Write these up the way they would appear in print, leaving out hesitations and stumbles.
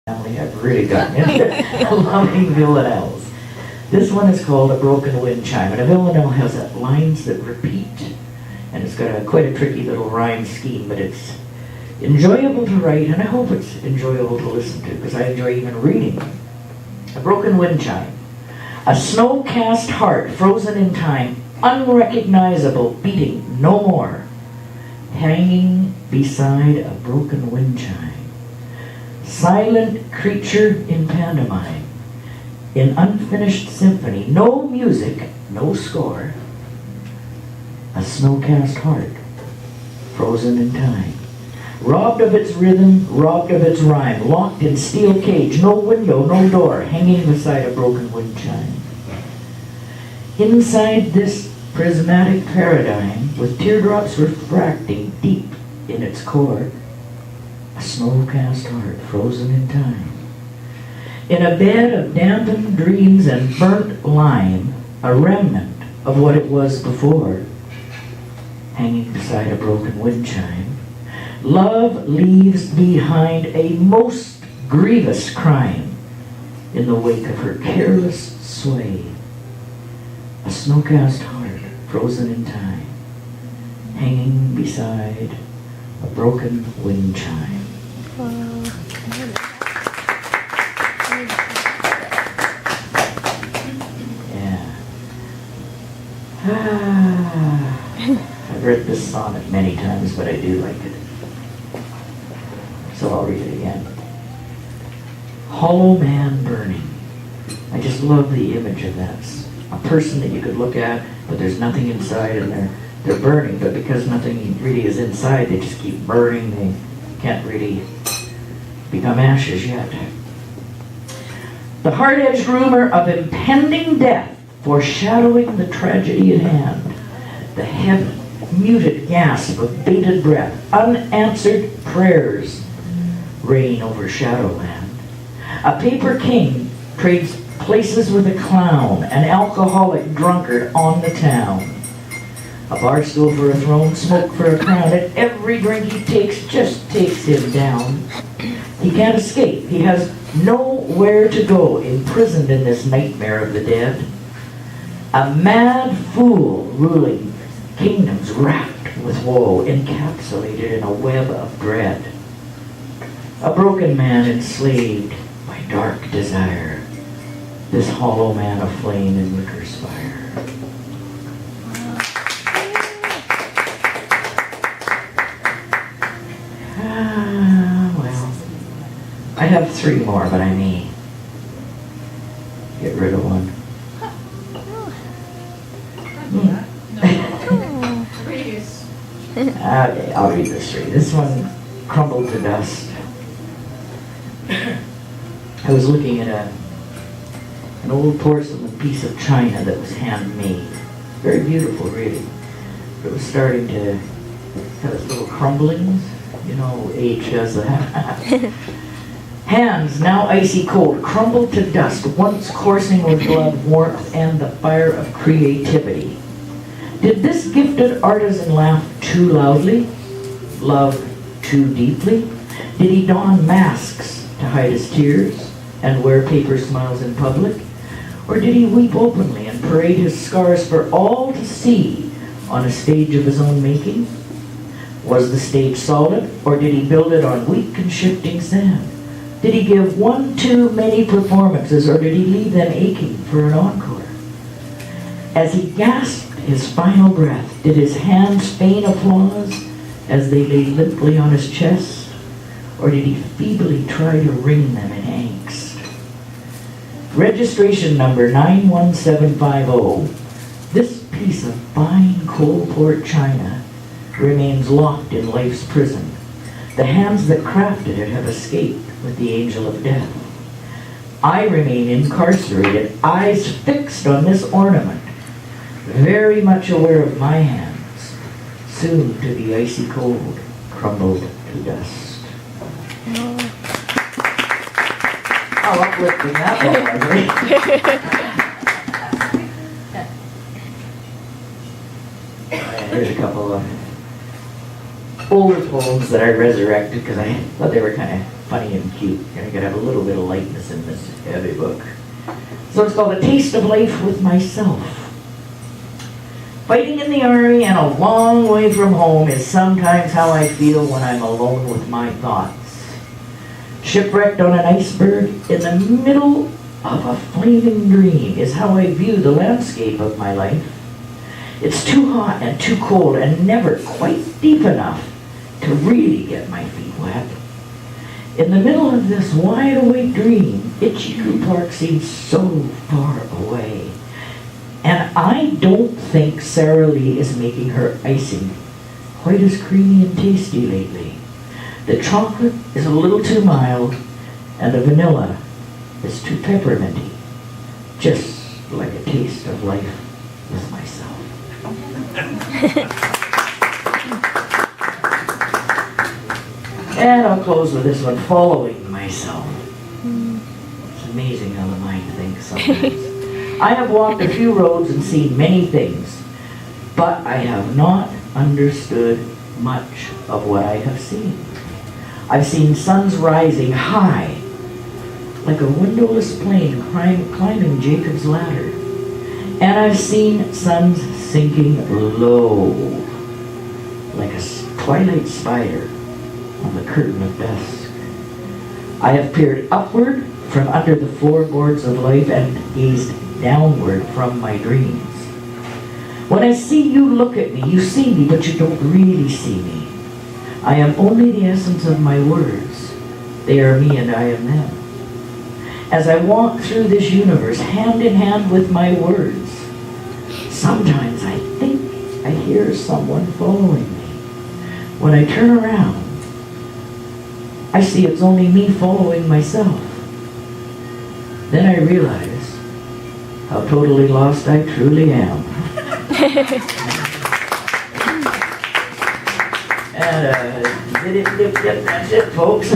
family. I've really gotten into loving villanelles. This one is called a Broken Winch Chime, and a villanelle has lines that repeat, and it's got quite a tricky little rhyme scheme, but it's enjoyable to write, and I hope it's enjoyable to listen to, because I enjoy even reading. A Broken Winch Chime. A snow-cast heart, frozen in time, unrecognizable, beating no more, hanging beside a broken wind chime. Silent creature in pantomime, in unfinished symphony, no music, no score. A snow-cast heart, frozen in time, robbed of its rhythm, robbed of its rhyme, locked in steel cage, no window, no door, hanging beside a broken wind chime. Inside this prismatic paradigm, with teardrops refracting deep in its core, a snow-cast heart frozen in time. In a bed of dampened dreams and burnt lime, a remnant of what it was before, hanging beside a broken wind chime, love leaves behind a most grievous crime in the wake of her careless sway. A snow-cast heart frozen in time, hanging beside a broken wind chime. Yeah. I've read this sonnet many times, but I do like it. So I'll read it again. Hollow man burning. I just love the image of that. A person that you could look at, but there's nothing inside, and they're burning, but because nothing really is inside, they just keep burning. They can't really become ashes yet. The hard-edged rumor of impending death foreshadowing the tragedy at hand. The heavy, muted gasp of bated breath, unanswered prayers reign over Shadowland. A paper king trades places with a clown, an alcoholic drunkard on the town. A bar stool for a throne, smoke for a crown, and every drink he takes just takes him down. He can't escape. He has nowhere to go, imprisoned in this nightmare of the dead. A mad fool ruling kingdoms wrapped with woe, encapsulated in a web of dread. A broken man enslaved by dark desire, this hollow man aflame in liquor's fire. Well, I have three more, but I may get rid of one. Okay, I'll read this three. This one, Crumbled to Dust. I was looking at an old porcelain piece of china that was handmade. Very beautiful, really. It was starting to have its little crumblings. You know, age does that. Hands, now icy cold, crumbled to dust, once coursing with blood, warmth, and the fire of creativity. Did this gifted artisan laugh too loudly? Love too deeply? Did he don masks to hide his tears and wear paper smiles in public? Or did he weep openly and parade his scars for all to see on a stage of his own making? Was the stage solid, or did he build it on weak and shifting sand? Did he give one too many performances, or did he leave them aching for an encore? As he gasped his final breath, did his hands feign applause as they lay limply on his chest, or did he feebly try to wring them in angst? Registration number 91750. This piece of fine coal-port china remains locked in life's prison. The hands that crafted it have escaped with the angel of death. I remain incarcerated, eyes fixed on this ornament, very much aware of my hands, soon to be icy cold, crumbled to dust. How uplifting that one was, right? Here's a couple of older poems that I resurrected because I thought they were kind of funny and cute. And I could have a little bit of lightness in this heavy book. So it's called A Taste of Life with Myself. Fighting in the army and a long way from home is sometimes how I feel when I'm alone with my thoughts. Shipwrecked on an iceberg in the middle of a flaming dream is how I view the landscape of my life. It's too hot and too cold and never quite deep enough to really get my feet wet. In the middle of this wide-awake dream, Itchy Park seems so far away. And I don't think Sara Lee is making her icing quite as creamy and tasty lately. The chocolate is a little too mild, and the vanilla is too pepperminty. Just like a taste of life with myself. And I'll close with this one, Following Myself. It's amazing how the mind thinks sometimes. I have walked a few roads and seen many things, but I have not understood much of what I have seen. I've seen suns rising high, like a windowless plane climbing Jacob's ladder. And I've seen suns sinking low, like a twilight spider on the curtain of dusk. I have peered upward from under the floorboards of life and gazed downward from my dreams. When I see you look at me, you see me, but you don't really see me. I am only the essence of my words. They are me and I am them. As I walk through this universe, hand in hand with my words, sometimes I think I hear someone following me. When I turn around, I see it's only me following myself. Then I realize how totally lost I truly am. That's it, folks.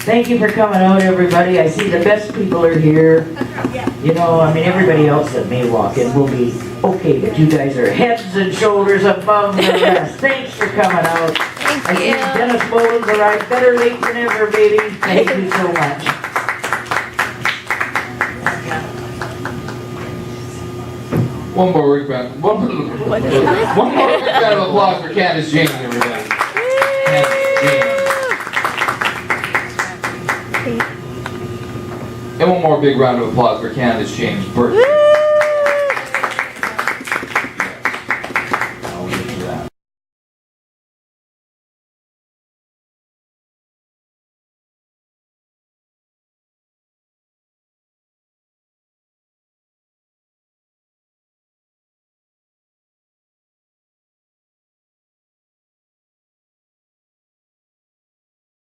Thank you for coming out, everybody. I see the best people are here. You know, I mean, everybody else that may walk in will be okay, but you guys are heads and shoulders above the rest. Thanks for coming out. I see Dennis Boland's arrived better late than ever, baby. Thank you so much. One more big round of applause for Candice James, everybody. Candice James. And one more big round of applause for Candice James' birthday.